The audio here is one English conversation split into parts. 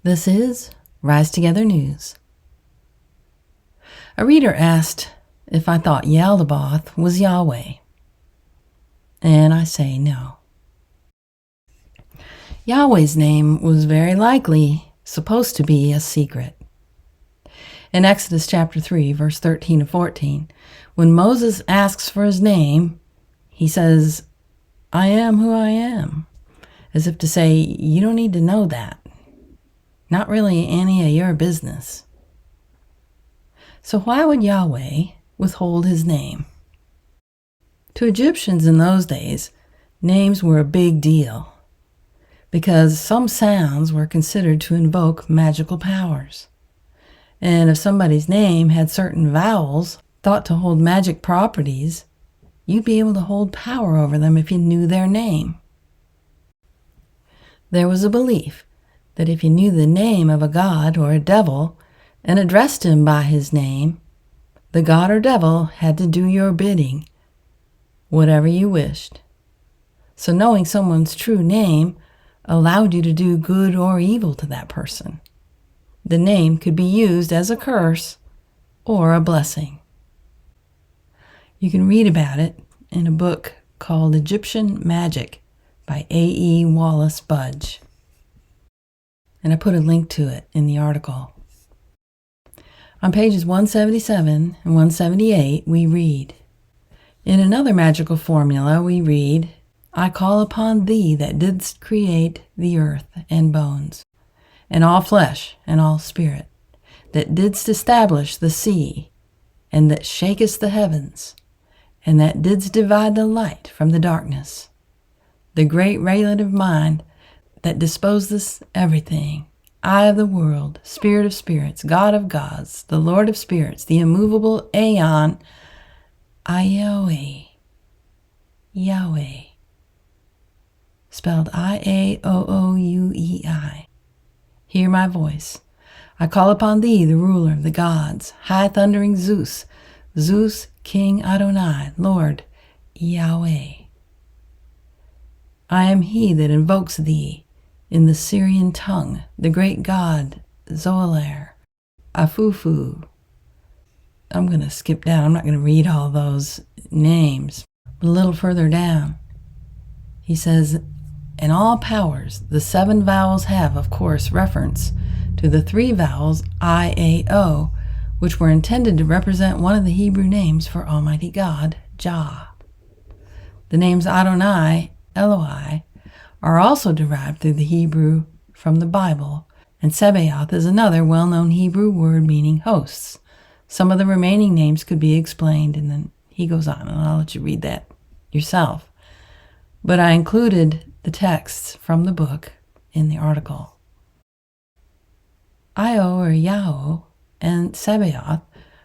This is Rise Together News. A reader asked if I thought YHWH was Yahweh, and I say no. Yahweh's name was very likely supposed to be a secret. In Exodus chapter 3, verse 13 to 14, when Moses asks for his name, he says, "I am who I am," as if to say, you don't need to know that. Not really any of your business. So why would Yahweh withhold his name? To Egyptians in those days, names were a big deal because some sounds were considered to invoke magical powers. And if somebody's name had certain vowels thought to hold magic properties, you'd be able to hold power over them if you knew their name. There was a belief that if you knew the name of a god or a devil and addressed him by his name, the god or devil had to do your bidding, whatever you wished. So knowing someone's true name allowed you to do good or evil to that person. The name could be used as a curse or a blessing. You can read about it in a book called Egyptian Magic by A.E. Wallace Budge. And I put a link to it in the article. On pages 177 and 178, we read, in another magical formula, we read, "I call upon thee that didst create the earth and bones, and all flesh and all spirit, that didst establish the sea, and that shakest the heavens, and that didst divide the light from the darkness, the great relative mind that disposeth everything, eye of the world, spirit of spirits, God of gods, the Lord of spirits, the immovable Aeon, Yahweh, Yahweh," spelled I-A-O-O-U-E-I. "Hear my voice. I call upon thee, the ruler of the gods, high thundering Zeus, Zeus, King Adonai, Lord, Yahweh. I am he that invokes thee in the Syrian tongue, the great god Zoeler, Afufu." I'm going to skip down. I'm not going to read all those names. But a little further down, he says, "In all powers, the 7 vowels have, of course, reference to the 3 vowels I-A-O, which were intended to represent one of the Hebrew names for Almighty God, Jah. The names Adonai, Eloi, are also derived through the Hebrew from the Bible, and Sabaoth is another well-known Hebrew word meaning hosts. Some of the remaining names could be explained," and then he goes on, and I'll let you read that yourself. But I included the texts from the book in the article. Io, or Yahweh, and Sabaoth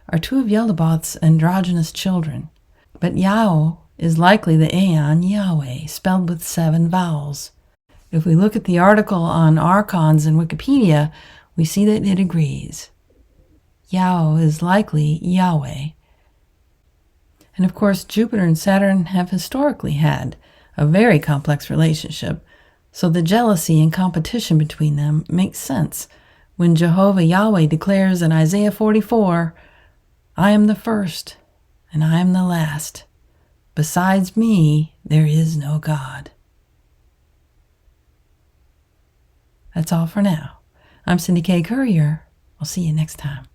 are 2 of YHWH's androgynous children, but Yahweh is likely the Aeon Yahweh, spelled with 7 vowels. If we look at the article on archons in Wikipedia, we see that it agrees. Yahweh is likely Yahweh. And of course, Jupiter and Saturn have historically had a very complex relationship, so the jealousy and competition between them makes sense when Jehovah Yahweh declares in Isaiah 44, "I am the first, and I am the last. Besides me, there is no God." That's all for now. I'm Cindy K. Courier. I'll see you next time.